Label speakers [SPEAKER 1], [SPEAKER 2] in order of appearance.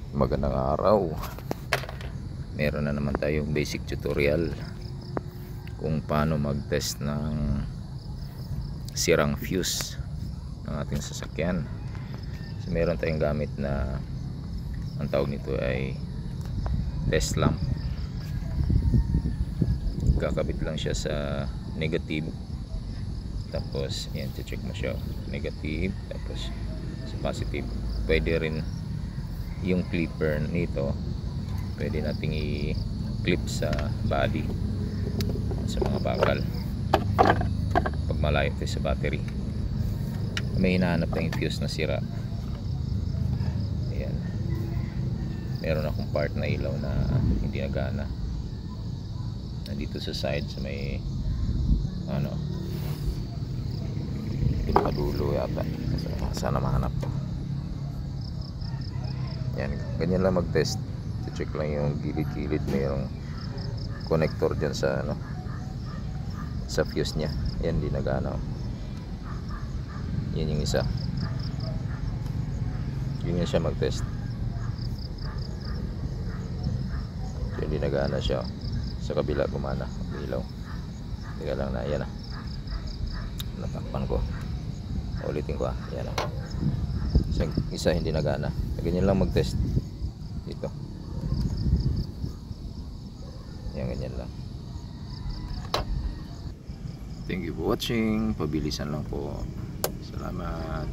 [SPEAKER 1] Magandang araw. Meron na naman tayong basic tutorial kung paano mag-test ng sirang fuse ng ating sasakyan. So, meron tayong gamit na ang tawag nito ay test lamp. Kakabit lang siya sa negative, tapos yan, check mo siya, negative, tapos sa positive. Pwede rin yung clipper nito, pwede nating i-clip sa body, sa mga bakal pag malayo tayo sa battery. May hinahanap tayong fuse na sira. Ayan, meron akong part na ilaw na hindi nagana dito sa side, sa may dulo yata. Sana mahanap to. Yan, ganyan lang mag-test. Check lang yung gilid-gilid, mayroong connector dyan sa sa fuse nya. Yan, di nagana. Yan yung isa. Ganyan siya mag-test. So, hindi nagana siya. Sa kabila gumana ilaw. Teka lang na, yan natakpan ko. Ulitin ko yan isa hindi nagana. Ganyan lang mag-test dito. Yan, ganyan lang. Thank you for watching. Pabilisan lang po. Salamat.